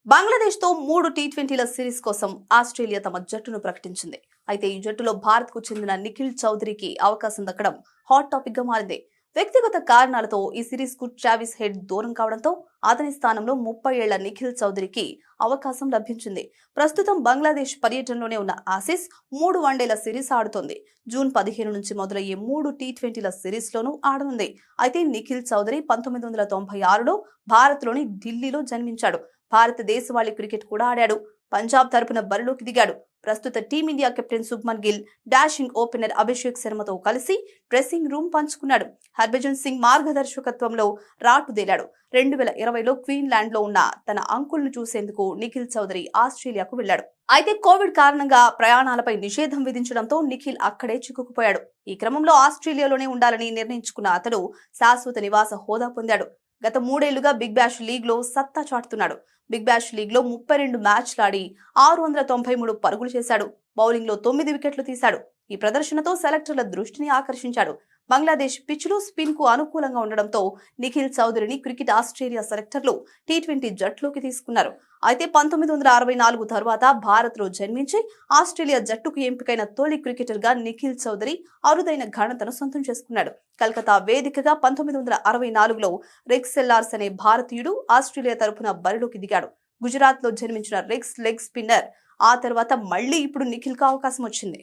బంగ్లాదేశ్ తో 3 టీ20ల సిరీస్ కోసం ఆస్ట్రేలియా తమ జట్టును ప్రకటించింది. అయితే ఈ జట్టులో భారత్ కు చెందిన నిఖిల్ చౌదరికి అవకాశం దక్కడం హాట్ టాపిక్ గా మారింది. వ్యక్తిగత కారణాలతో ఈ సిరీస్ కు ట్రావిస్ హెడ్ దూరం కావడంతో అతని స్థానంలో 30 ఏళ్ల నిఖిల్ చౌదరికి అవకాశం లభించింది. ప్రస్తుతం బంగ్లాదేశ్ పర్యటనలోనే ఉన్న ఆసీస్ 3 వన్డేల సిరీస్ ఆడుతోంది. జూన్ 15 నుంచి మొదలయ్యే 3 టీ20ల సిరీస్ లోనూ ఆడనుంది. అయితే నిఖిల్ చౌదరి 1996లో భారత్లోని ఢిల్లీలో జన్మించాడు. భారతదేశవాళీ క్రికెట్ కూడా ఆడాడు. పంజాబ్ తరపున బరిలోకి దిగాడు. ప్రస్తుత Team India captain Shubman Gill, dashing opener Abhishek శర్మతో కలిసి డ్రెస్సింగ్ రూమ్ పంచుకున్నాడు. హర్భజన్ సింగ్ మార్గదర్శకత్వంలో రాటుదేలాడు. 2020లో క్వీన్లాండ్ లో ఉన్న తన అంకుల్ను చూసేందుకు నిఖిల్ చౌదరి ఆస్ట్రేలియాకు వెళ్లాడు. అయితే కోవిడ్ కారణంగా ప్రయాణాలపై నిషేధం విధించడంతో నిఖిల్ అక్కడే చిక్కుకుపోయాడు. ఈ క్రమంలో ఆస్ట్రేలియాలోనే ఉండాలని నిర్ణయించుకున్న అతడు శాశ్వత నివాస హోదా పొందాడు. గత 3 ఏళ్లుగా బిగ్ బ్యాష్ లీగ్ లో సత్తా చాటుతున్నాడు. బిగ్ బ్యాష్ లీగ్ లో 32 మ్యాచ్లాడి 693 పరుగులు చేశాడు. బౌలింగ్ లో 9 వికెట్లు తీశాడు. ఈ ప్రదర్శనతో సెలెక్టర్ల దృష్టిని ఆకర్షించాడు. బంగ్లాదేశ్ పిచ్లు స్పిన్ కు అనుకూలంగా ఉండడంతో నిఖిల్ చౌదరిని క్రికెట్ ఆస్ట్రేలియా సెలెక్టర్లు టీ20 జట్టులోకి తీసుకున్నారు. అయితే 1964 తర్వాత భారత్ లో జన్మించి ఆస్ట్రేలియా జట్టుకు ఎంపికైన తొలి క్రికెటర్ గా నిఖిల్ చౌదరి అరుదైన ఘనతను సొంతం చేసుకున్నాడు. కలకత్తా వేదికగా 1964లో రెక్స్ సెల్లార్స్ అనే భారతీయుడు ఆస్ట్రేలియా తరపున బరిలోకి దిగాడు. గుజరాత్ లో జన్మించిన రెక్స్ లెగ్ స్పిన్నర్. ఆ తర్వాత మళ్లీ ఇప్పుడు నిఖిల్ కు అవకాశం వచ్చింది.